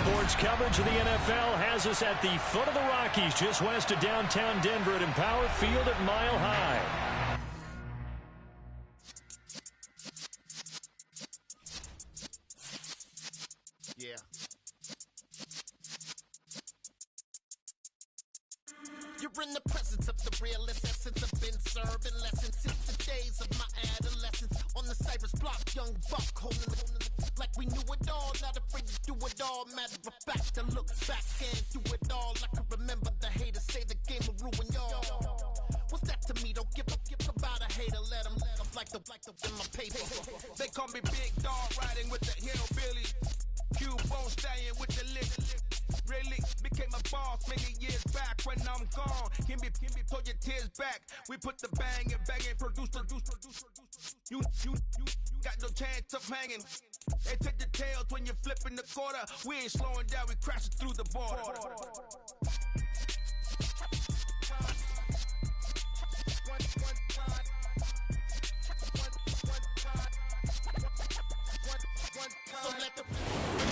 Sports coverage of the NFL has us at the foot of the Rockies, just west of downtown Denver at Empower Field at Mile High. Yeah. You're in the presence of the realest essence. I've been serving lessons since the days of my adolescence. On the Cypress block, young buck holding it like we knew it all. Not afraid to do it all. Matter of fact, I look back and do it all. I can remember the haters say the game will ruin y'all. What's that to me? Don't give about a hater. Let them like the in my paper. They call me Big Dog, riding with the hillbilly. Q-Bone stallion with the lip. Really became a boss many years back. When I'm gone, can be pull your tears back. We put the bang and produce. You got no chance of hanging. They take the tails when you're flipping the quarter. We ain't slowing down, we crashing through the border.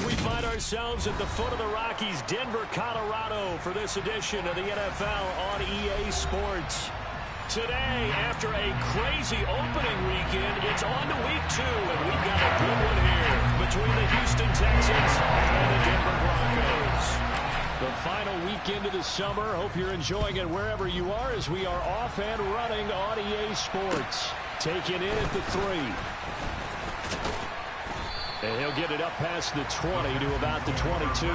We find ourselves at the foot of the Rockies, Denver, Colorado, for this edition of the NFL on EA Sports. Today, after a crazy opening weekend, it's on to week 2, and we've got a good one here between the Houston Texans and the Denver Broncos. The final weekend of the summer. Hope you're enjoying it wherever you are as we are off and running on EA Sports. Taking in at the 3. And he'll get it up past the 20 to about the 22.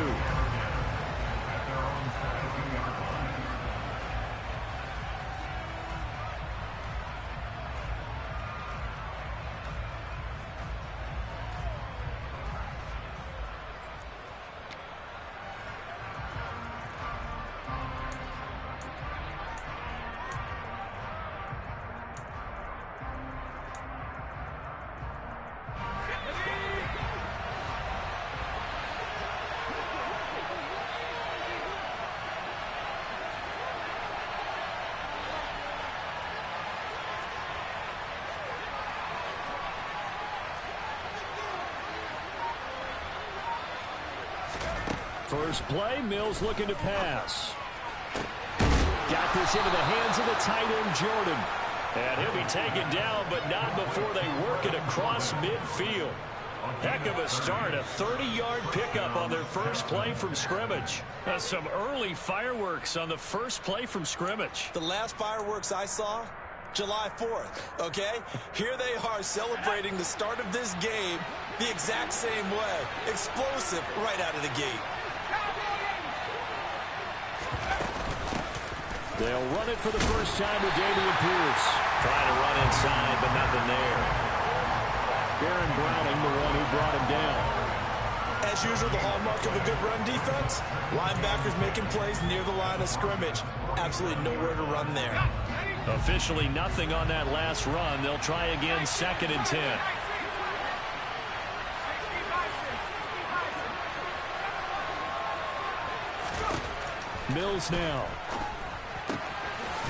First play, Mills looking to pass. Got this into the hands of the tight end, Jordan. And he'll be taken down, but not before they work it across midfield. Heck of a start, a 30-yard pickup on their first play from scrimmage. Some early fireworks on the first play from scrimmage. The last fireworks I saw, July 4th, okay? Here they are celebrating the start of this game the exact same way. Explosive right out of the gate. They'll run it for the first time with Dameon Pierce. Trying to run inside, but nothing there. Aaron Browning, the one who brought him down. As usual, the hallmark of a good run defense, linebackers making plays near the line of scrimmage. Absolutely nowhere to run there. Officially nothing on that last run. They'll try again, 2nd and 10. Mills now.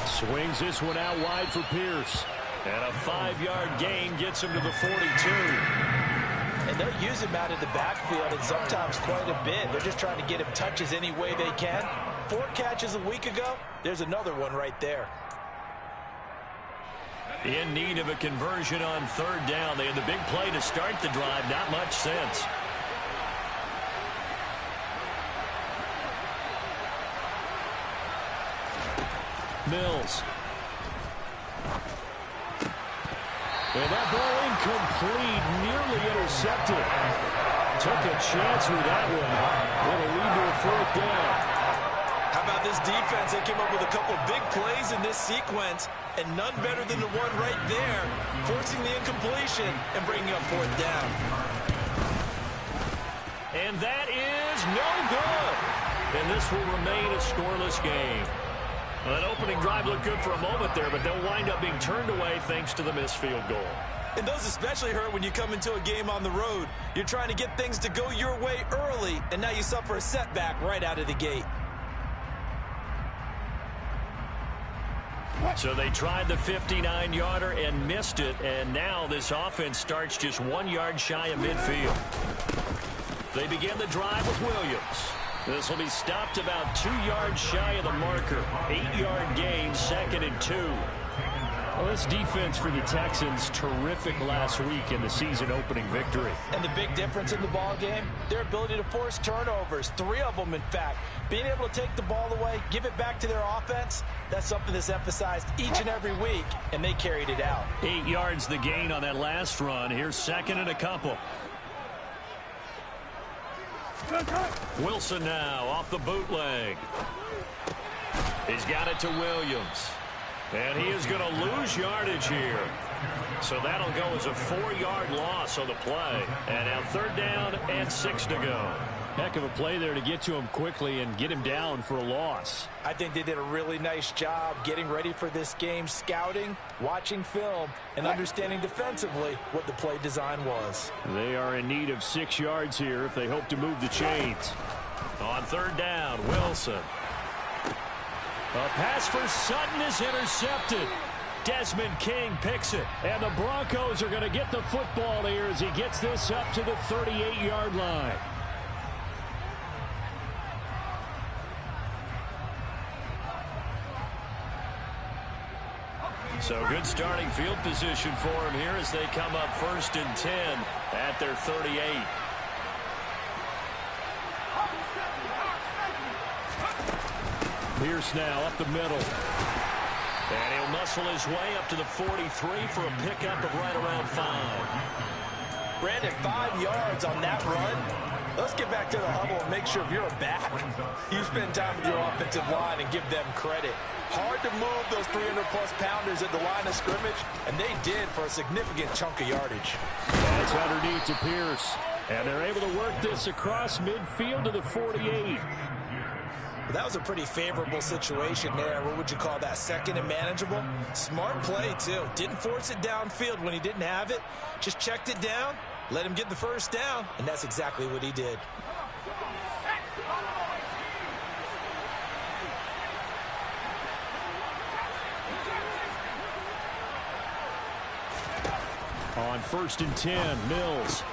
Swings this one out wide for Pierce. And a 5-yard gain gets him to the 42. And they'll use him out of the backfield, and sometimes quite a bit. They're just trying to get him touches any way they can. 4 catches a week ago. There's another one right there. In need of a conversion on 3rd down. They had the big play to start the drive. Not much sense. Mills. And that ball incomplete, nearly intercepted. Took a chance with that one. It'll lead to a 4th down. How about this defense? They came up with a couple big plays in this sequence, and none better than the one right there, forcing the incompletion and bringing up 4th down. And that is no good. And this will remain a scoreless game. Well, that opening drive looked good for a moment there, but they'll wind up being turned away thanks to the missed field goal. And those especially hurt when you come into a game on the road. You're trying to get things to go your way early, and now you suffer a setback right out of the gate. So they tried the 59-yarder and missed it, and now this offense starts just 1 yard shy of midfield. They begin the drive with Williams. This will be stopped about 2 yards shy of the marker. 8-yard gain, 2nd and 2. Well, this defense for the Texans, terrific last week in the season-opening victory. And the big difference in the ball game, their ability to force turnovers, 3 of them, in fact. Being able to take the ball away, give it back to their offense, that's something that's emphasized each and every week, and they carried it out. 8 yards the gain on that last run. Here's 2nd and a couple. Wilson now off the bootleg. He's got it to Williams. And he is going to lose yardage here. So that'll go as a 4-yard loss on the play. And now 3rd down and 6 to go. Heck of a play there to get to him quickly and get him down for a loss. I think they did a really nice job getting ready for this game, scouting, watching film, and understanding defensively what the play design was. They are in need of 6 yards here if they hope to move the chains. On 3rd down, Wilson. A pass for Sutton is intercepted. Desmond King picks it. And the Broncos are going to get the football here as he gets this up to the 38-yard line. So good starting field position for him here as they come up 1st and 10 at their 38. Pierce now up the middle. And he'll muscle his way up to the 43 for a pickup of right around 5. Brandon, 5 yards on that run. Let's get back to the huddle and make sure if you're a back, you spend time with your offensive line and give them credit. Hard to move those 300-plus pounders at the line of scrimmage, and they did for a significant chunk of yardage. That's underneath to Pierce. And they're able to work this across midfield to the 48. That was a pretty favorable situation there. What would you call that? 2nd and manageable? Smart play, too. Didn't force it downfield when he didn't have it. Just checked it down, let him get the 1st down, and that's exactly what he did. On 1st and 10, Mills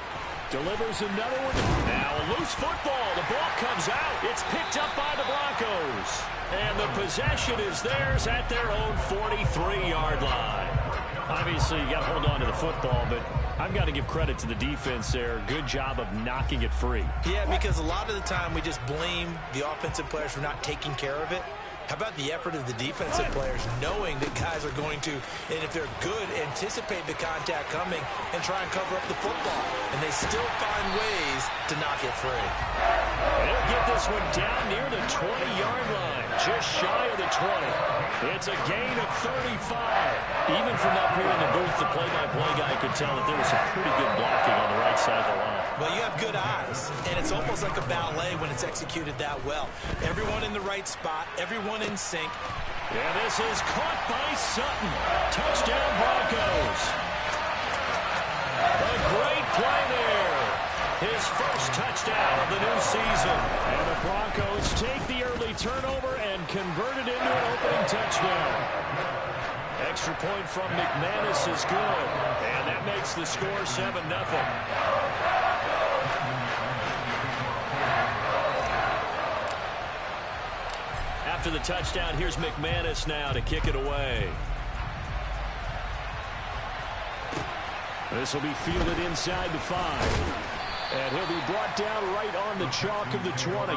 delivers another one. Now a loose football. The ball comes out. It's picked up by the Broncos. And the possession is theirs at their own 43-yard line. Obviously, you got to hold on to the football, but I've got to give credit to the defense there. Good job of knocking it free. Yeah, because a lot of the time we just blame the offensive players for not taking care of it. How about the effort of the defensive players knowing that guys are going to, and if they're good, anticipate the contact coming and try and cover up the football. And they still find ways to knock it free. They'll get this one down near the 20-yard line, just shy of the 20. It's a gain of 35. Even from up here in the booth, the play-by-play guy could tell that there was some pretty good blocking on the right side of the line. Well, you have good eyes, and it's almost like a ballet when it's executed that well. Everyone in the right spot, everyone in sync. And this is caught by Sutton. Touchdown, Broncos. A great play there. His first touchdown of the new season. And the Broncos take the early turnover and convert it into an opening touchdown. Extra point from McManus is good. And that makes the score 7-0. After the touchdown, here's McManus now to kick it away. This will be fielded inside the 5. And he'll be brought down right on the chalk of the 20.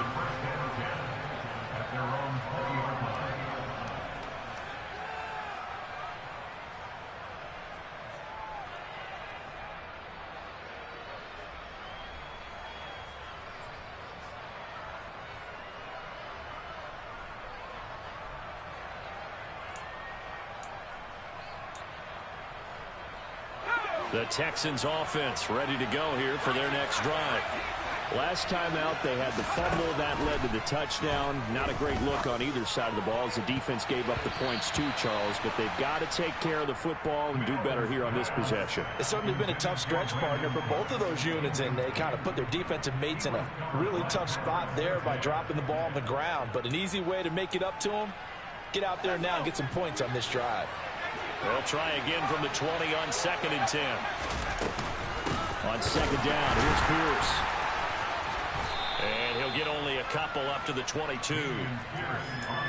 The Texans offense ready to go here for their next drive. Last time out, they had the fumble that led to the touchdown. Not a great look on either side of the ball as the defense gave up the points too, Charles. But they've got to take care of the football and do better here on this possession. It's certainly been a tough stretch, partner, for both of those units, and they kind of put their defensive mates in a really tough spot there by dropping the ball on the ground. But an easy way to make it up to them, get out there now and get some points on this drive. They'll try again from the 20 on 2nd and 10. On 2nd down, here's Pierce. And he'll get only a couple up to the 22.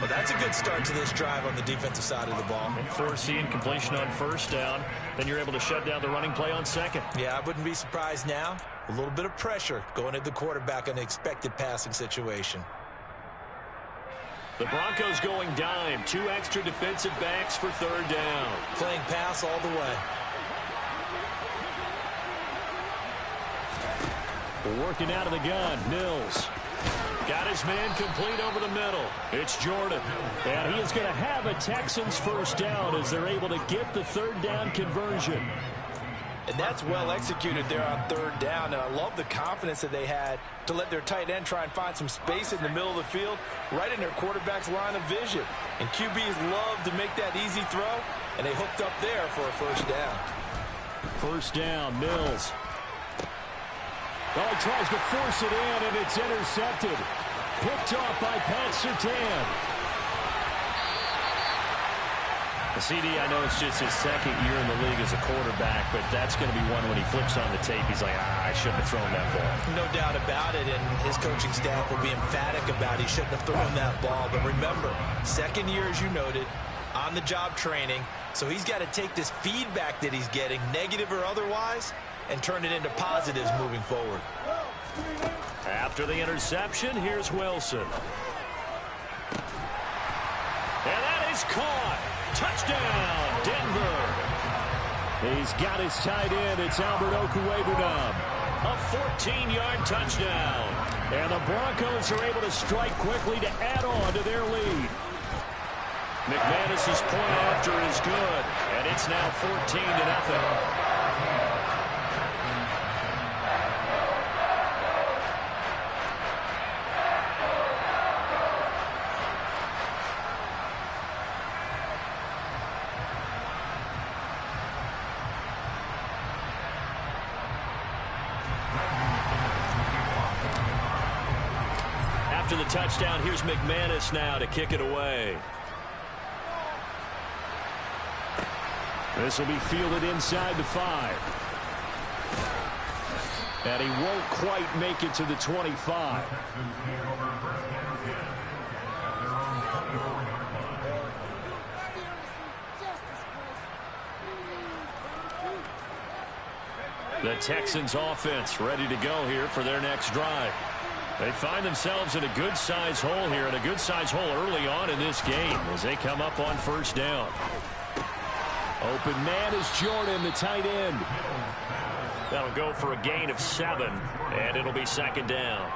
Well, that's a good start to this drive on the defensive side of the ball. And forcing completion on first down. Then you're able to shut down the running play on second. Yeah, I wouldn't be surprised now. A little bit of pressure going at the quarterback on the expected passing situation. The Broncos going dime. 2 extra defensive backs for third down. Playing pass all the way. Working out of the gun, Mills. Got his man complete over the middle. It's Jordan. And he is going to have a Texans first down as they're able to get the third down conversion. And that's well executed there on third down. And I love the confidence that they had to let their tight end try and find some space in the middle of the field, right in their quarterback's line of vision. And QBs love to make that easy throw, and they hooked up there for a first down. First down, Mills. Oh, he tries to force it in, and it's intercepted. Picked off by Pat Surtain. CD, I know it's just his second year in the league as a quarterback, but that's going to be one when he flips on the tape. He's like, I shouldn't have thrown that ball. No doubt about it, and his coaching staff will be emphatic about he shouldn't have thrown that ball. But remember, second year, as you noted, on-the-job training, so he's got to take this feedback that he's getting, negative or otherwise, and turn it into positives moving forward. After the interception, here's Wilson. And that is caught. Touchdown, Denver. He's got his tight end. It's Albert Okwuegbunam. A 14-yard touchdown. And the Broncos are able to strike quickly to add on to their lead. McManus's point after is good. And it's now 14-0. After the touchdown, here's McManus now to kick it away. This will be fielded inside the 5. And he won't quite make it to the 25. The Texans offense ready to go here for their next drive. They find themselves in a good-sized hole here, and a good-sized hole early on in this game as they come up on first down. Open man is Jordan, the tight end. That'll go for a gain of 7, and it'll be second down.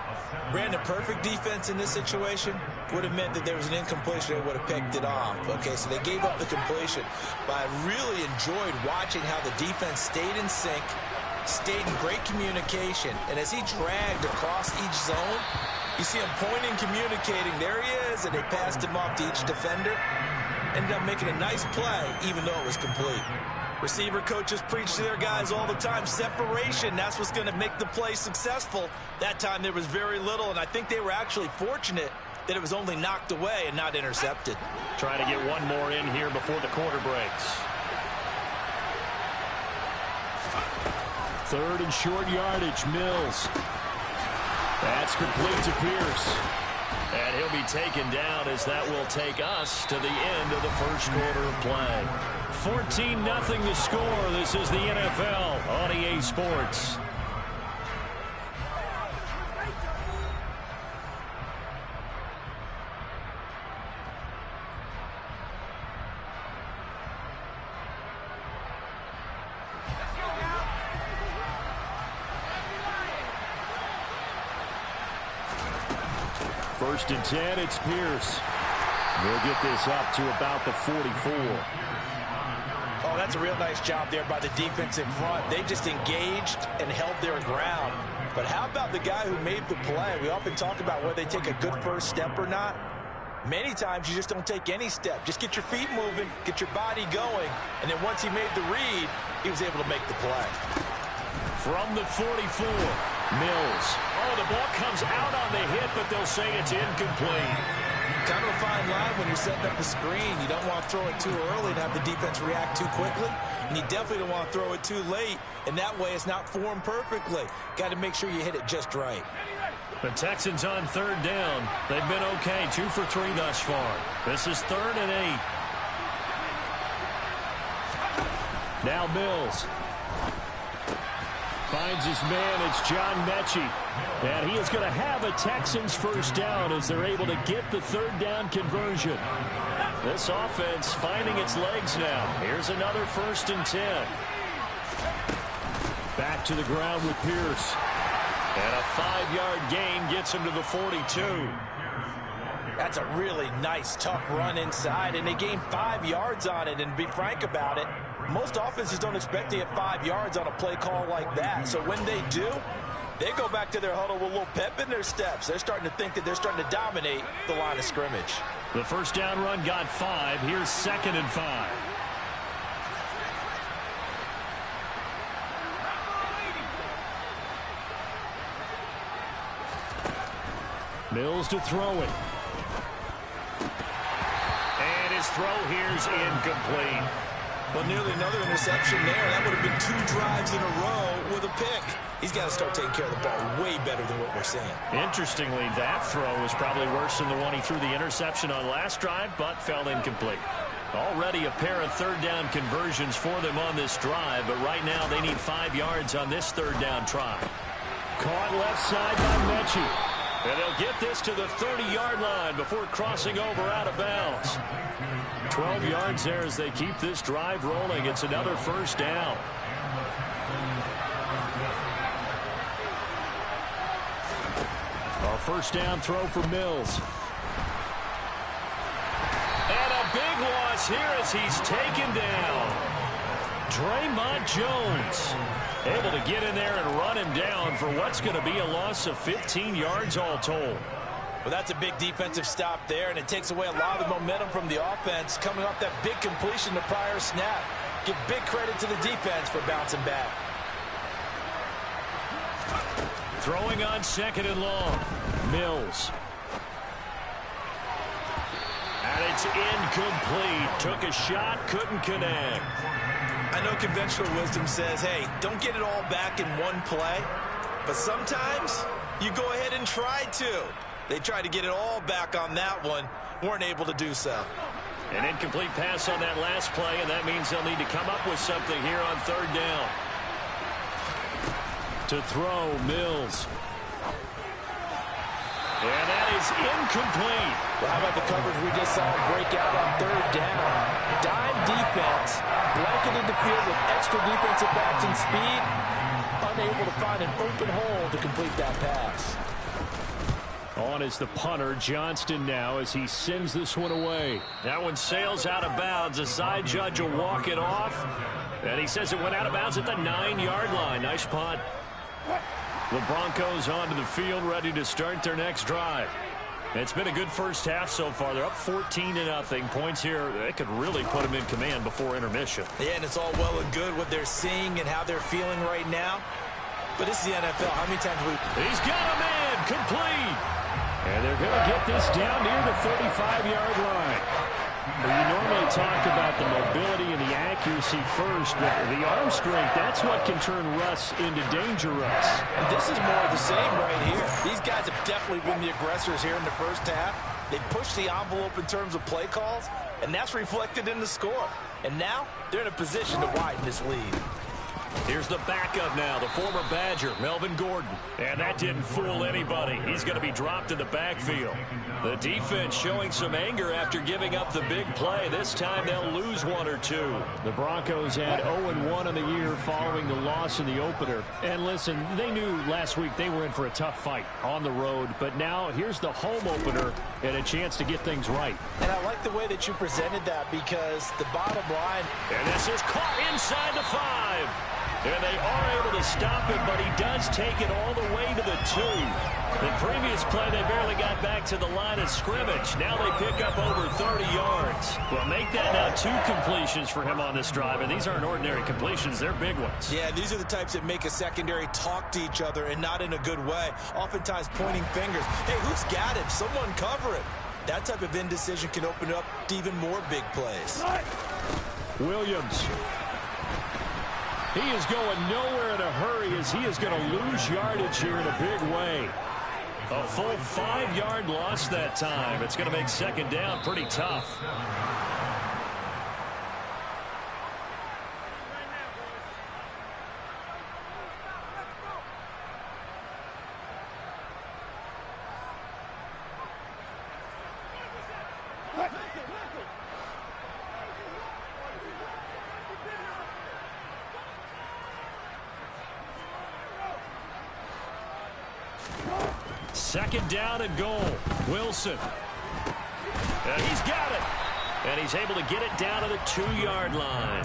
Brandon, perfect defense in this situation would have meant that there was an incompletion that would have picked it off. Okay, so they gave up the completion. But I really enjoyed watching how the defense stayed in sync, stayed in great communication, and as he dragged across each zone, you see him pointing, communicating. There he is, and they passed him off to each defender. Ended up making a nice play, even though it was complete. Receiver coaches preach to their guys all the time. Separation, that's what's going to make the play successful. That time there was very little, and I think they were actually fortunate that it was only knocked away and not intercepted. Trying to get one more in here before the quarter breaks. Third and short yardage, Mills. That's complete to Pierce. And he'll be taken down as that will take us to the end of the first quarter of play. 14-0 to score. This is the NFL on EA Sports. First and 10, it's Pierce. They'll get this up to about the 44. Oh, that's a real nice job there by the defense in front. They just engaged and held their ground. But how about the guy who made the play? We often talk about whether they take a good first step or not. Many times you just don't take any step. Just get your feet moving, get your body going, and then once he made the read, he was able to make the play. From the 44, Mills. Oh, the ball comes out on the hit, but they'll say it's incomplete. kind of a fine line when you're setting up the screen. You don't want to throw it too early and have the defense react too quickly, and you definitely don't want to throw it too late, and that way it's not formed perfectly. Got to make sure you hit it just right. The Texans on third down. They've been okay, 2 for 3 thus far. This is 3rd and 8. Now Mills finds his man. It's John Mechie. And he is going to have a Texans first down as they're able to get the 3rd down conversion. This offense finding its legs now. Here's another 1st and 10. Back to the ground with Pierce. And a 5-yard gain gets him to the 42. That's a really nice, tough run inside, and they gained 5 yards on it. And to be frank about it, most offenses don't expect to get 5 yards on a play call like that. So when they do, they go back to their huddle with a little pep in their steps. They're starting to think that they're starting to dominate the line of scrimmage. The first down run got 5. Here's 2nd and 5. Mills to throw it. And his throw here's incomplete. Well, nearly another interception there. That would have been 2 drives in a row with a pick. He's got to start taking care of the ball way better than what we're seeing. Interestingly, that throw was probably worse than the one he threw the interception on last drive, but fell incomplete. Already a pair of 3rd down conversions for them on this drive, but right now they need 5 yards on this 3rd down try. Caught left side by Mechie. And they'll get this to the 30-yard line before crossing over out of bounds. 12 yards there as they keep this drive rolling. It's another 1st down. A 1st down throw for Mills. And a big loss here as he's taken down. Draymond Jones able to get in there and run him down for what's going to be a loss of 15 yards all told. Well, that's a big defensive stop there, and it takes away a lot of the momentum from the offense coming off that big completion the prior snap. Give big credit to the defense for bouncing back. Throwing on 2nd and long. Mills. And it's incomplete. Took a shot, couldn't connect. I know conventional wisdom says, hey, don't get it all back in one play. But sometimes you go ahead and try to. They tried to get it all back on that one. Weren't able to do so. An incomplete pass on that last play, and that means they'll need to come up with something here on 3rd down. To throw, Mills. And that is incomplete. Well, how about the coverage we just saw break out on 3rd down? Dime defense, blanketed the field with extra defensive backs and speed, unable to find an open hole to complete that pass. On is the punter, Johnston now, as he sends this one away. That one sails out of bounds. The side judge will walk it off. And he says it went out of bounds at the 9-yard line. Nice punt. The Broncos onto the field, ready to start their next drive. It's been a good first half so far. They're up 14-0. Points here, they could really put them in command before intermission. Yeah, and it's all well and good what they're seeing and how they're feeling right now. But this is the NFL. How many times have we... He's got a man, complete. And they're going to get this down near the 35-yard line. Well, you normally talk about the mobility and the accuracy first, but the arm strength, that's what can turn Russ into Danger Russ. This is more of the same right here. These guys have definitely been the aggressors here in the first half. They pushed the envelope in terms of play calls, and that's reflected in the score. And now they're in a position to widen this lead. Here's the backup now, the former Badger, Melvin Gordon. And that didn't fool anybody. He's going to be dropped in the backfield. The defense showing some anger after giving up the big play. This time they'll lose 1 or 2. The Broncos had 0-1 in the year following the loss in the opener. And listen, they knew last week they were in for a tough fight on the road. But now here's the home opener and a chance to get things right. And I like the way that you presented that because the bottom line... And this is caught inside the 5. And they are able to stop him, but he does take it all the way to the 2. The previous play, they barely got back to the line of scrimmage. Now they pick up over 30 yards. Well, make that now 2 completions for him on this drive, and these aren't ordinary completions. They're big ones. Yeah, these are the types that make a secondary talk to each other and not in a good way. Oftentimes pointing fingers. Hey, who's got him? Someone cover it. That type of indecision can open up to even more big plays. Williams. He is going nowhere in a hurry as he is going to lose yardage here in a big way. A full 5-yard loss that time. It's going to make second down pretty tough. Second down and goal. Wilson. And he's got it. And he's able to get it down to the 2-yard line.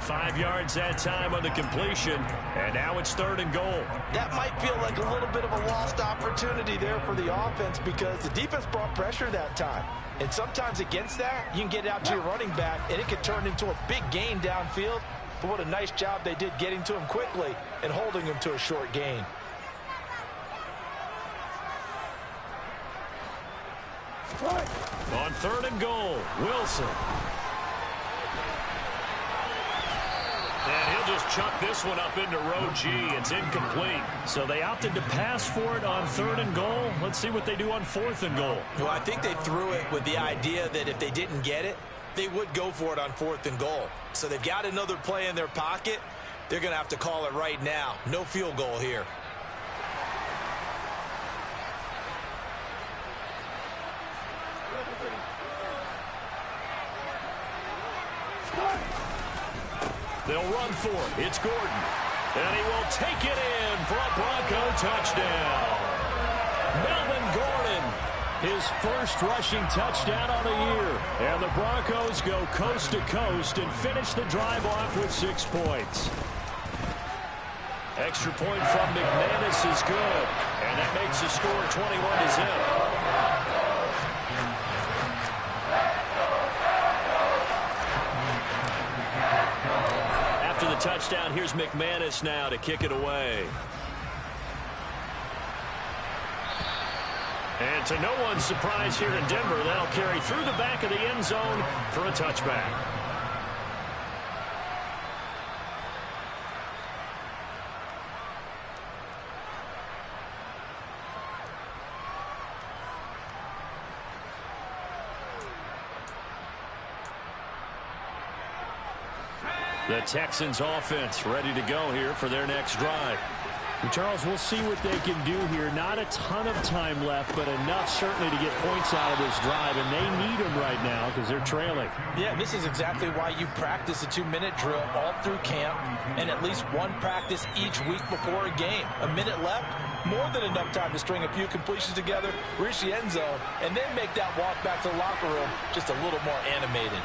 5 yards that time on the completion. And now it's third and goal. That might feel like a little bit of a lost opportunity there for the offense because the defense brought pressure that time. And sometimes against that, you can get out to your running back, and it can turn into a big gain downfield. But what a nice job they did getting to him quickly and holding him to a short gain. On third and goal, Wilson. And he'll just chuck this one up into row G. It's incomplete. So they opted to pass for it on third and goal. Let's see what they do on fourth and goal. Well, I think they threw it with the idea that if they didn't get it, they would go for it on fourth and goal. So they've got another play in their pocket. They're going to have to call it right now. No field goal here. They'll run for it. It's Gordon. And he will take it in for a Bronco touchdown. Melvin Gordon, his first rushing touchdown on the year. And the Broncos go coast to coast and finish the drive off with 6 points. Extra point from McManus is good. And that makes the score 21-0. After the touchdown, here's McManus now to kick it away. And to no one's surprise here in Denver, that'll carry through the back of the end zone for a touchback. The Texans offense ready to go here for their next drive. And Charles, we'll see what they can do here. Not a ton of time left, but enough certainly to get points out of this drive, and they need them right now because they're trailing. Yeah, this is exactly why you practice a 2-minute drill all through camp and at least one practice each week before a game. A minute left, more than enough time to string a few completions together, reach the end zone, and then make that walk back to the locker room just a little more animated.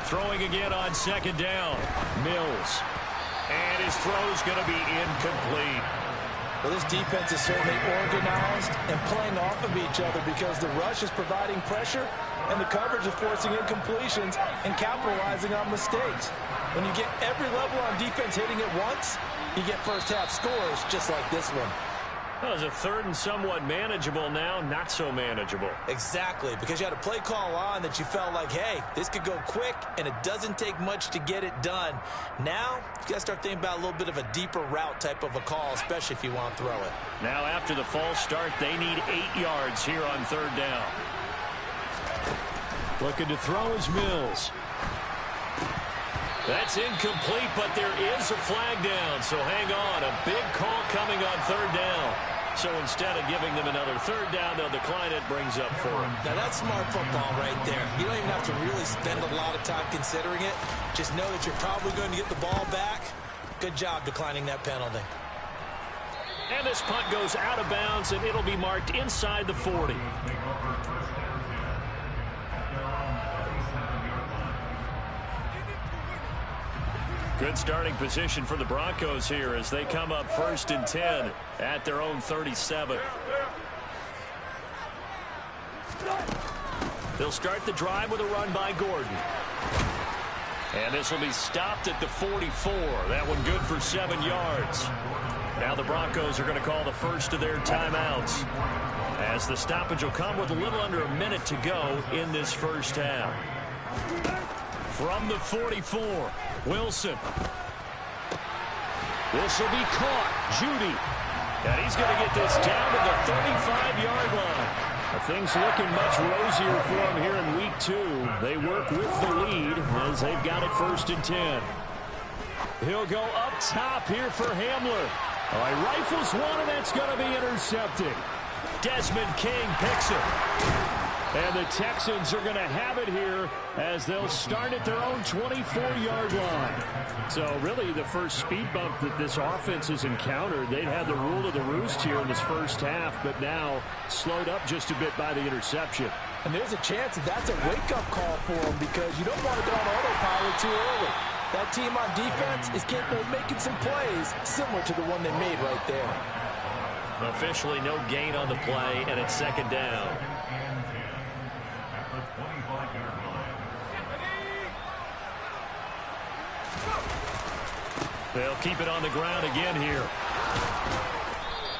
Throwing again on second down. Mills. And his throw's going to be incomplete. Well, this defense is certainly organized and playing off of each other because the rush is providing pressure and the coverage is forcing incompletions and capitalizing on mistakes. When you get every level on defense hitting it once, you get first half scores just like this one. Well, it's a third and somewhat manageable now, not so manageable. Exactly, because you had a play call on that you felt like, hey, this could go quick, and it doesn't take much to get it done. Now, you got to start thinking about a little bit of a deeper route type of a call, especially if you want to throw it. Now, after the false start, they need 8 yards here on third down. Looking to throw is Mills. That's incomplete, but there is a flag down, so hang on. A big call coming on third down. So instead of giving them another third down, they'll decline it, brings up 4. Now, that's smart football right there. You don't even have to really spend a lot of time considering it. Just know that you're probably going to get the ball back. Good job declining that penalty. And this punt goes out of bounds, and it'll be marked inside the 40. Good starting position for the Broncos here as they come up 1st and 10 at their own 37. They'll start the drive with a run by Gordon. And this will be stopped at the 44. That one good for 7 yards. Now the Broncos are going to call the first of their timeouts, as the stoppage will come with a little under a minute to go in this first half. From the 44, Wilson. This will be caught. Judy. And he's going to get this down to the 35-yard line. Things looking much rosier for him here in week 2. They work with the lead as they've got it 1st and 10. He'll go up top here for Hamler. All right, rifles one, and that's going to be intercepted. Desmond King picks it. And the Texans are going to have it here as they'll start at their own 24-yard line. So really the first speed bump that this offense has encountered, they've had the rule of the roost here in this first half, but now slowed up just a bit by the interception. And there's a chance that that's a wake-up call for them, because you don't want to go on autopilot too early. That team on defense is capable of making some plays similar to the one they made right there. Officially no gain on the play, and it's 2nd down. They'll keep it on the ground again here.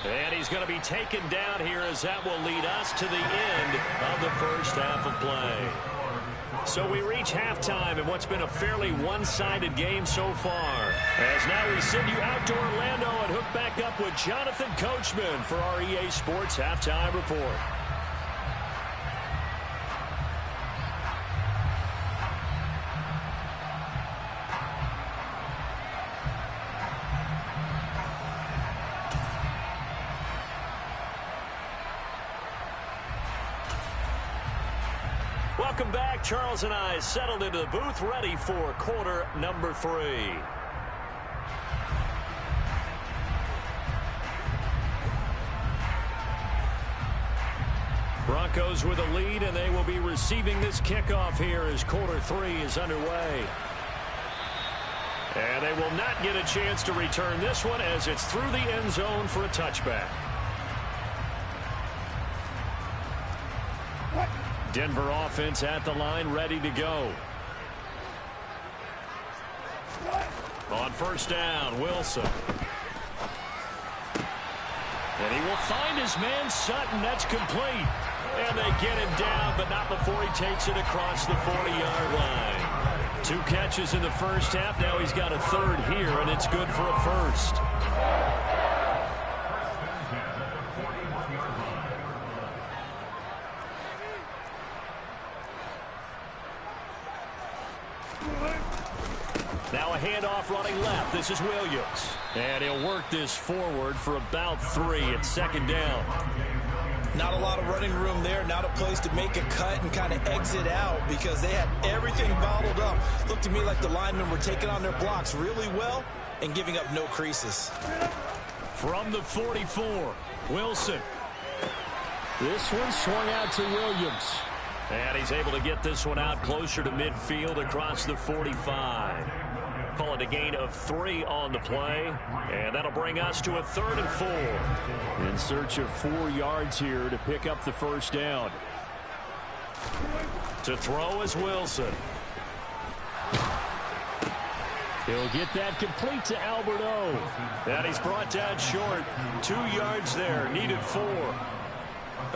And he's going to be taken down here, as that will lead us to the end of the first half of play. So we reach halftime in what's been a fairly one-sided game so far. As now we send you out to Orlando and hook back up with Jonathan Coachman for our EA Sports Halftime Report. Welcome back. Charles and I settled into the booth, ready for quarter number 3. Broncos with a lead, and they will be receiving this kickoff here as quarter 3 is underway. And they will not get a chance to return this one, as it's through the end zone for a touchback. Denver offense at the line, ready to go. On 1st down, Wilson. And he will find his man Sutton. That's complete. And they get him down, but not before he takes it across the 40-yard line. 2 catches in the first half. Now he's got a 3rd here, and it's good for a 1st. Now a handoff running left. This is Williams. And he'll work this forward for about 3 at 2nd down. Not a lot of running room there. Not a place to make a cut and kind of exit out, because they had everything bottled up. Looked to me like the linemen were taking on their blocks really well and giving up no creases. From the 44, Wilson. This one swung out to Williams. And he's able to get this one out closer to midfield across the 45. Call it a gain of 3 on the play. And that'll bring us to a 3rd and 4. In search of 4 yards here to pick up the 1st down. To throw is Wilson. He'll get that complete to Albert O. And he's brought down short. 2 yards there. Needed 4.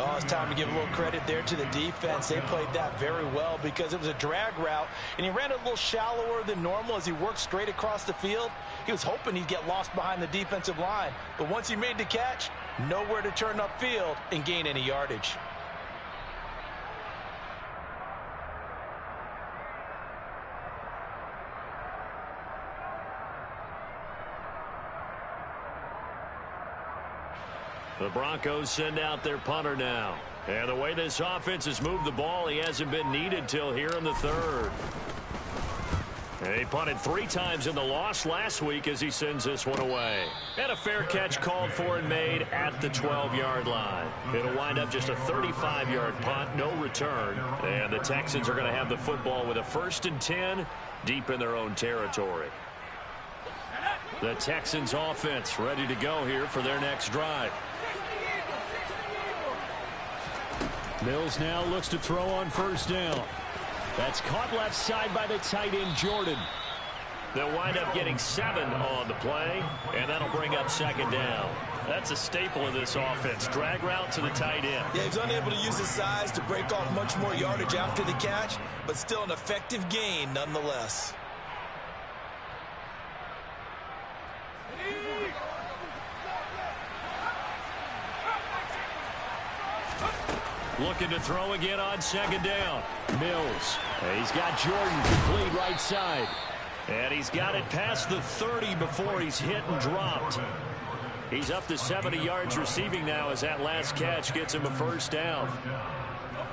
Oh, it's time to give a little credit there to the defense. They played that very well, because it was a drag route, and he ran a little shallower than normal as he worked straight across the field. He was hoping he'd get lost behind the defensive line, but once he made the catch, nowhere to turn upfield and gain any yardage. The Broncos send out their punter now. And the way this offense has moved the ball, he hasn't been needed till here in the 3rd. And he punted 3 times in the loss last week as he sends this one away. And a fair catch called for and made at the 12-yard line. It'll wind up just a 35-yard punt, no return. And the Texans are going to have the football with a 1st and 10 deep in their own territory. The Texans offense ready to go here for their next drive. Mills now looks to throw on 1st down. That's caught left side by the tight end, Jordan. They'll wind up getting 7 on the play, and that'll bring up second down. That's a staple of this offense. Drag route to the tight end. Yeah, he's unable to use his size to break off much more yardage after the catch, but still an effective gain nonetheless. Looking to throw again on second down. Mills. He's got Jordan complete right side. And he's got it past the 30 before he's hit and dropped. He's up to 70 yards receiving now as that last catch gets him a first down.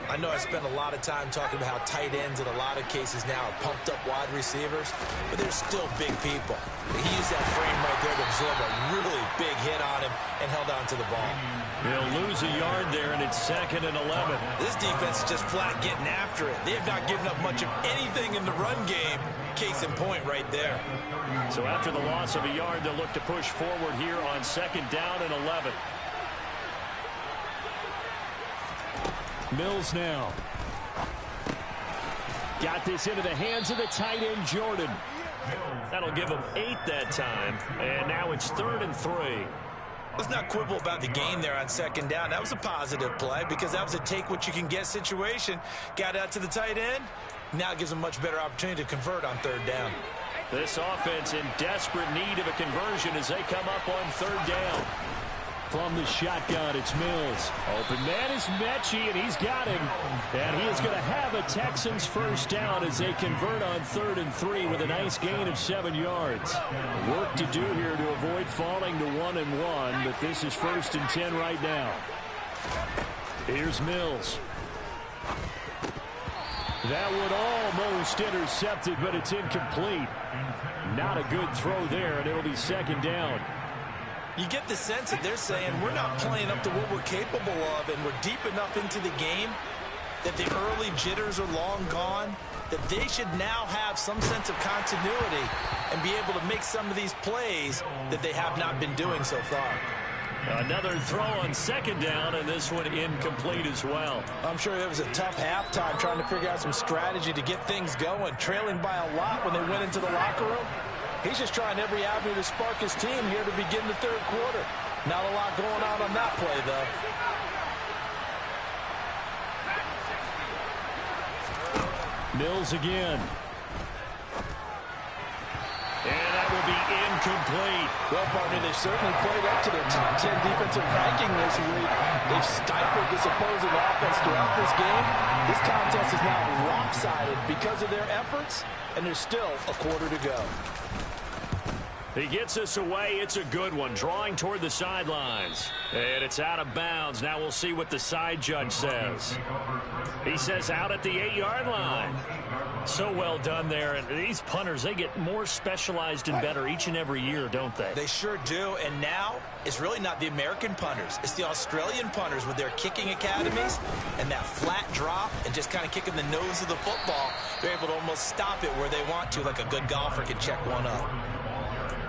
I know I spent a lot of time talking about how tight ends in a lot of cases now are pumped up wide receivers, but they're still big people. He used that frame right there to absorb a really big hit on him and held on to the ball. He'll lose a yard there, and it's 2nd and 11. This defense is just flat getting after it. They have not given up much of anything in the run game. Case in point right there. So after the loss of a yard, they'll look to push forward here on 2nd down and 11. Mills now. Got this into the hands of the tight end, Jordan. That'll give him 8 that time. And now it's 3rd and 3. Let's not quibble about the gain there on 2nd down. That was a positive play because that was a take-what-you-can-get situation. Got out to the tight end. Now it gives him much better opportunity to convert on 3rd down. This offense in desperate need of a conversion as they come up on 3rd down. From the shotgun, it's Mills. Open man is Mechie, and he's got him. And he is going to have a Texans first down as they convert on 3rd and 3 with a nice gain of 7 yards. Work to do here to avoid falling to 1 and 1, but this is 1st and 10 right now. Here's Mills. That would almost intercepted, but it's incomplete. Not a good throw there, and it'll be 2nd down. You get the sense that they're saying we're not playing up to what we're capable of, and we're deep enough into the game that the early jitters are long gone, that they should now have some sense of continuity and be able to make some of these plays that they have not been doing so far. Another throw on 2nd down, and this one incomplete as well. I'm sure it was a tough halftime trying to figure out some strategy to get things going, trailing by a lot when they went into the locker room. He's just trying every avenue to spark his team here to begin the 3rd quarter. Not a lot going on that play, though. Mills again. And that will be incomplete. Well, partner, they've certainly played up to their top 10 defensive ranking this week. They've stifled this opposing offense throughout this game. This contest is now lopsided because of their efforts, and there's still a quarter to go. He gets us away. It's a good one. Drawing toward the sidelines. And it's out of bounds. Now we'll see what the side judge says. He says out at the 8-yard line. So well done there. And these punters, they get more specialized and better each and every year, don't they? They sure do. And now it's really not the American punters. It's the Australian punters with their kicking academies and that flat drop and just kind of kicking the nose of the football. They're able to almost stop it where they want to, like a good golfer can check one up.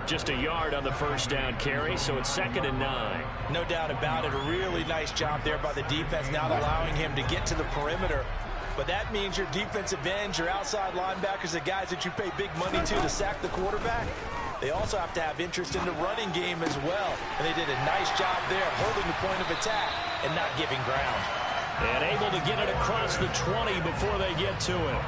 Just a yard on the first down carry, so it's 2nd and 9. No doubt about it. A really nice job there by the defense, not allowing him to get to the perimeter. But that means your defensive ends, your outside linebackers, the guys that you pay big money to sack the quarterback, they also have to have interest in the running game as well. And they did a nice job there, holding the point of attack and not giving ground. And able to get it across the 20 before they get to it.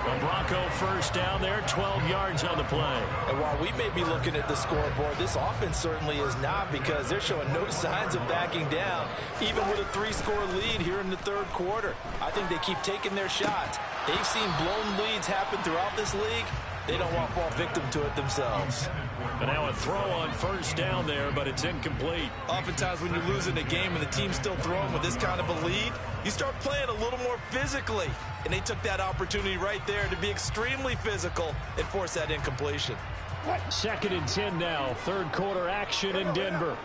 A Bronco first down there, 12 yards on the play. And while we may be looking at the scoreboard, this offense certainly is not, because they're showing no signs of backing down, even with a 3-score lead here in the 3rd quarter. I think they keep taking their shots. They've seen blown leads happen throughout this league. They don't want to fall victim to it themselves. And now a throw on first down there, but it's incomplete. Oftentimes when you're losing a game and the team's still throwing with this kind of a lead, you start playing a little more physically. And they took that opportunity right there to be extremely physical and force that incompletion. 2nd and 10 now. 3rd quarter action in Denver.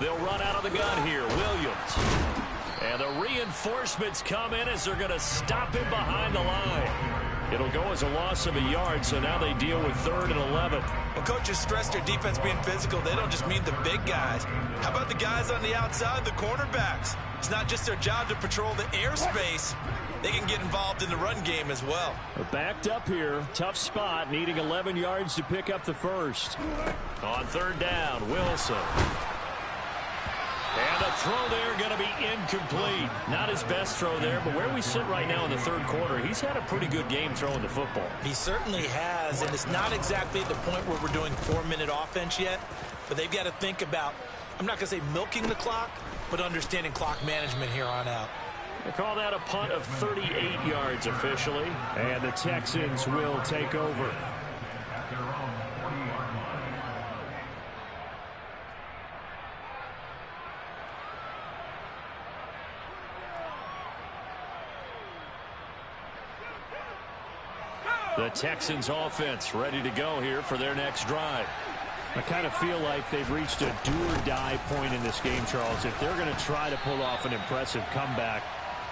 They'll run out of the gun here. Williams. And the reinforcements come in as they're going to him behind the line. It'll go as a loss of a yard, so now they deal with 3rd and 11. When coaches stress their defense being physical, they don't just mean the big guys. How about the guys on the outside, the cornerbacks? It's not just their job to patrol the airspace. they can get involved in the run game as well. They're backed up here. Tough spot, needing 11 yards to pick up the first. On third down, Wilson. And the throw there going to be incomplete. Not his best throw there, but where we sit right now in the third quarter, he's had a pretty good game throwing the football. He certainly has, and it's not exactly at the point where we're doing 4-minute offense yet, but they've got to think about, I'm not going to say milking the clock, but understanding clock management here on out. They call that a punt of 38 yards officially, and the Texans will take over. The Texans offense ready to go here for their next drive. I kind of feel like they've reached a do-or-die point in this game, Charles. If they're going to try to pull off an impressive comeback,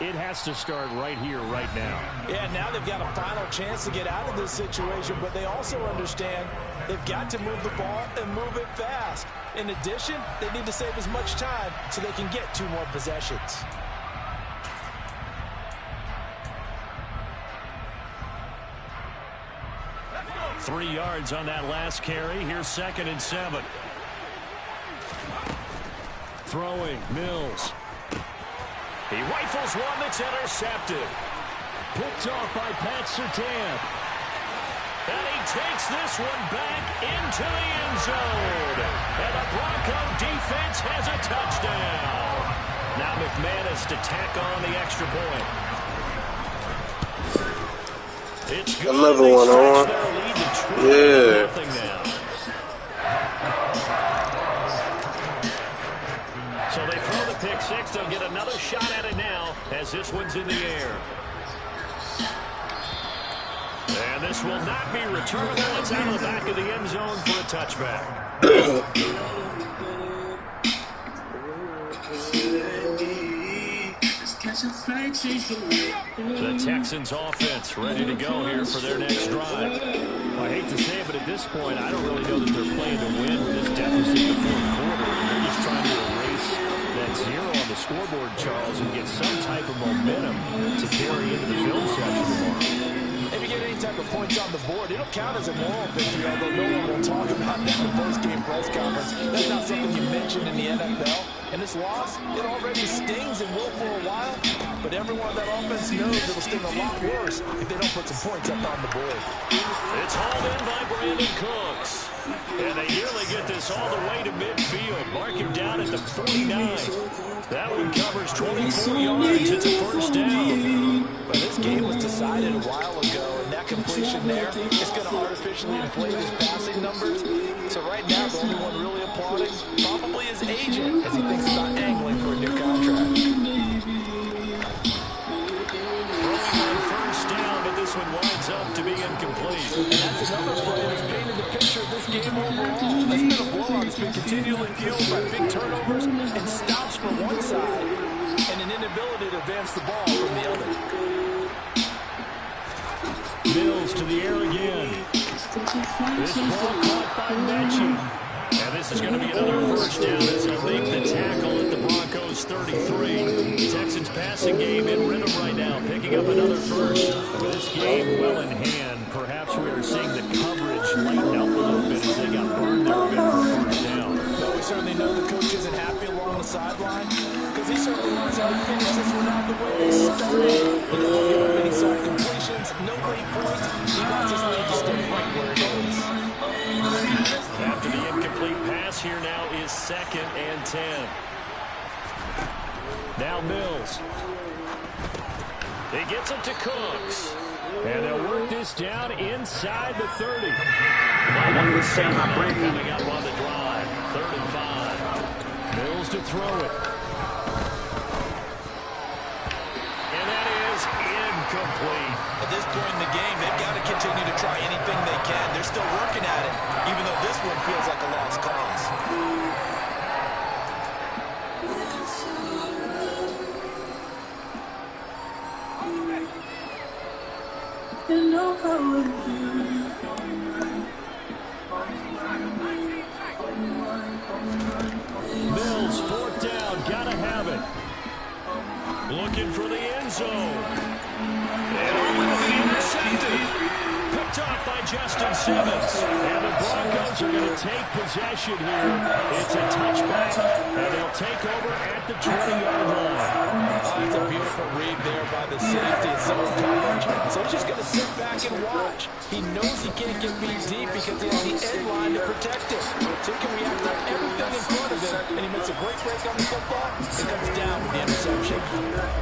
it has to start right here, right now. Yeah, now they've got a final chance to get out of this situation, but they also understand they've got to move the ball and move it fast. In addition, they need to save as much time so they can get 2 more possessions. Three yards on that last carry. Here's 2nd and 7. Throwing, Mills. He rifles one that's intercepted. Picked off by Pat Surtain. And he takes this one back into the end zone. And the Bronco defense has a touchdown. Now McManus to tack on the extra point. It's good. Another one on. Yeah. So they throw the pick six. They'll get another shot at it now as this one's in the air. And this will not be returnable. It's out of the back of the end zone for a touchback. The Texans offense ready to go here for their next drive. I hate to say it, but at this point, I don't really know that they're playing to win this deficit in the fourth quarter. They're just trying to erase that 0 on the scoreboard, Charles, and get some type of momentum to carry into the film session tomorrow. If you get any type of points on the board, it'll count as a moral victory, although no one will talk about that in the post-game press conference. That's not something you mentioned in the NFL. And this loss, it already stings and will for a while, but everyone on that offense knows it'll sting a lot worse if they don't put some points up on the board. It's hauled in by Brandon Cooks. And they nearly get this all the way to midfield. Mark him down at the 49. That one covers 24 yards. It's a first down. But this game was decided a while ago, and that completion there is going to artificially inflate his passing numbers. So right now, the only one really applauding probably his agent as he thinks about angling for a new contract. Throwing on first down, but this one winds up to be incomplete. And that's another play that's painted the picture of this game overall. That's been a blowout. It's been continually fueled by big turnovers and stops from one side and an inability to advance the ball from the other. Mills to the air again. This ball caught by Mechie. And this is going to be another first down as he'll make the tackle at the Broncos 33. Texans passing game in rhythm right now, picking up another first. With this game well in hand, perhaps we are seeing the coverage lighten up a little bit as they got burned there a bit for a first down. But we certainly know the coach isn't happy along the sideline because he certainly wants to finish this one out the way they started. He won't give up any soft completions, no late points. He wants his lead to stay right where it is. After the incomplete pass, here now is 2nd and 10. Now Mills. He gets it to Cooks. And they'll work this down inside the 30. Coming up on the drive. 3rd and 5. Mills to throw it. And that is incomplete. At this point in the game, they've got to continue to try anything they can. They're still working at it, even though this one feels like a lost cause. Mills, 4th down, gotta have it. Looking for the end zone. And the Broncos are going to take possession here. It's a touchback, and they'll take over at the 20-yard line. That's a beautiful read there by the safety. It's zone coverage, so he's just going to sit back and watch. He knows he can't get beat deep because he has the end line to protect it. So he can react to everything in front of him, and he makes a great break on the football and comes down with the interception.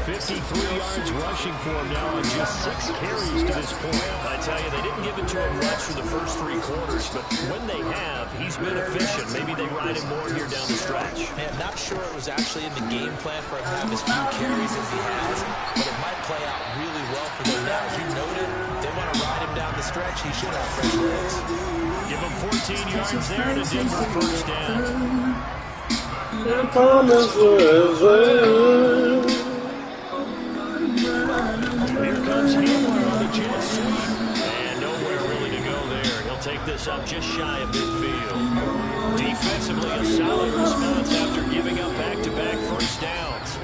53 yards rushing for him now on just 6 carries to this point. I tell you, they didn't give it to him much for the first 3 quarters, but when they have, he's been efficient. Maybe they ride him more here down the stretch. Man, not sure it was actually in the game plan for him to have as few carries as he has, but it might play out really well for them now. As you noted, they want to ride him down the stretch. He should have fresh legs. Give him 14 yards there to Denver first down. The promise was well. Here comes Hamler on the jet sweep. And nowhere really to go there. He'll take this up just shy of midfield. Defensively, a solid response after giving up back-to-back first downs.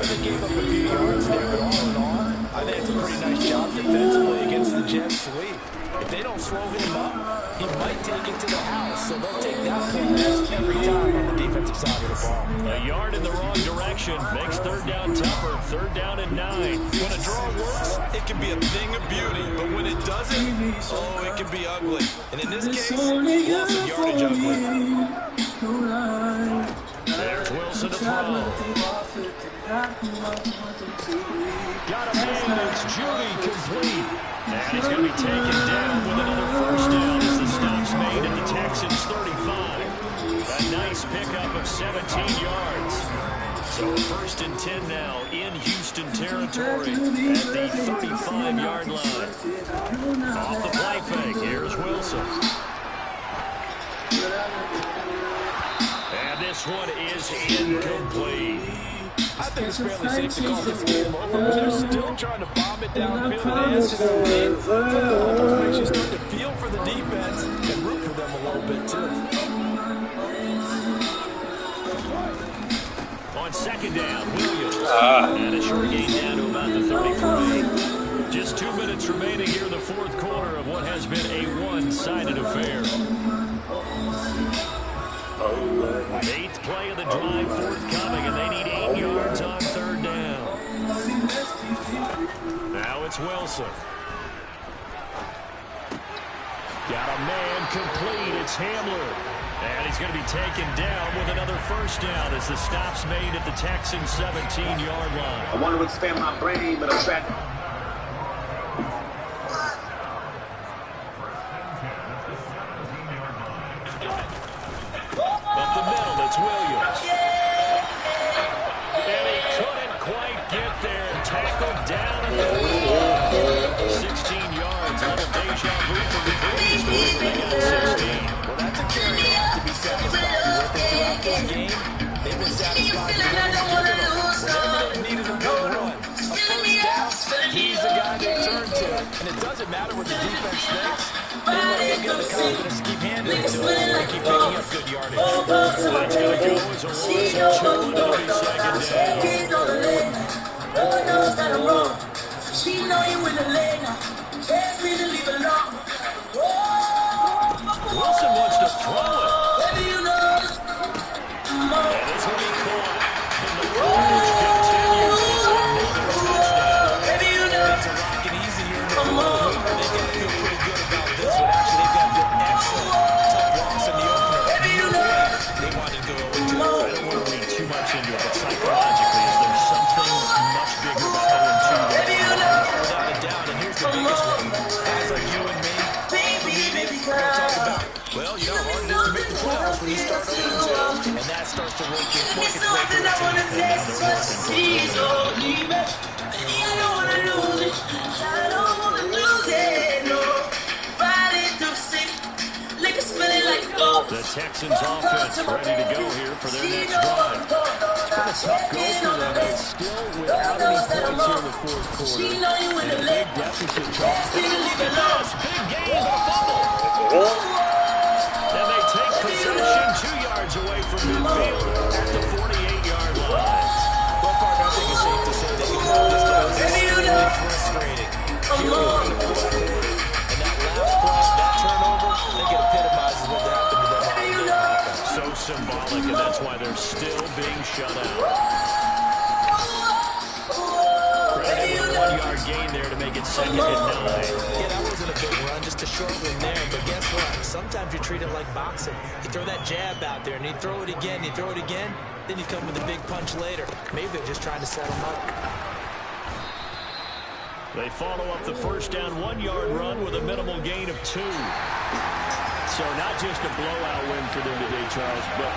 They gave up a few yards there, but all in all, I think it's a pretty nice job defensively against the jet sweep. If they don't slow him up, he might take it to the house, so they'll take that play every time on the defensive side of the ball. A yard in the wrong direction makes third down tougher. Third down and 9. When a draw works, it can be a thing of beauty, but when it doesn't, oh, it can be ugly. And in this case, loss of yardage ugly. There's Wilson to throw. Got a man, it's Jeudy complete. And he's going to be taken down with another first down as the stop's made at the Texans' 35. A nice pickup of 17 yards. So first and 10 now in Houston territory at the 35-yard line. Off the play fake, here's Wilson. And this one is incomplete. I think it's fairly safe to call this game over, but they're still trying to bomb it downfield and answer the lead. It almost makes you start to feel for the defense and root for them a little bit, too. On second down, Williams. And a short gain down to about the 33. Just 2 minutes remaining here in the fourth quarter of what has been a one-sided affair. 8th play of the drive forthcoming, and they need 8 yards on third down. Now it's Wilson. Got a man complete. It's Hamler. And he's going to be taken down with another first down as the stop's made at the Texans' 17-yard line. I want to expand my brain, but I'm back. Up the middle, it's Williams. And he couldn't quite get there. Tackled down at the 16 yards. A little deja vu from the previous one where they got 16. Well, that's a carry they have to be satisfied with. And throughout this game, they've been satisfied with what he's given them. Whenever they needed a big run, a first down, he's the guy they turn to. And it doesn't matter what the defense thinks. They want to get the confidence to keep handling it to him and keep picking up good yardage. So that's going to go as a loss of 2, and it'll be second down. Lord knows that I'm wrong. She know you in the lane. Ask me to leave alone. Wilson wants to throw it. Baby, you know. And it's going to be caught. And the coverage continues. It's another touchdown. Baby, you know. It's a rock and easy here in the middle. They got to feel pretty good about this one. Actually, they've got an excellent tough loss in the opener. Baby, you know. They wanted to go 0-2. I don't want to read too much into it, but psychologically, is there something much bigger about 0-2? Baby, you know. Without a doubt, and here's the biggest one. Guys like you and me, Baby, we're going to talk about, well, you know how hard it is to make the playoffs when you start 0-2, and that starts to work its way It's something I want to taste, but she's so deep. Baby, I don't want to lose it. I don't want to lose it, no. Riding through sick, liquor smelling like gold. The Texans offense ready to go here for their next drive. It's been a tough go for them, but still without any points here in the fourth quarter. She know you in the And a lane. big deficit, Charles. Ask me to leave alone. Big gain, but a fumble. And they take possession 2 yards away from midfield at the 48-yard line. well, Parker, I think it's safe to say that you know this guy was extremely frustrating. And that last play, that turnover, symbolic, and that's why they're still being shut out. Credited with a 1-yard gain there to make it 2nd and 9. Yeah, that wasn't a big run, just a short one there. But guess what? Sometimes you treat it like boxing. You throw that jab out there, and you throw it again, then you come with a big punch later. Maybe they're just trying to set them up. They follow up the first down 1-yard run with a minimal gain of 2. So not just a blowout win for them today, Charles, but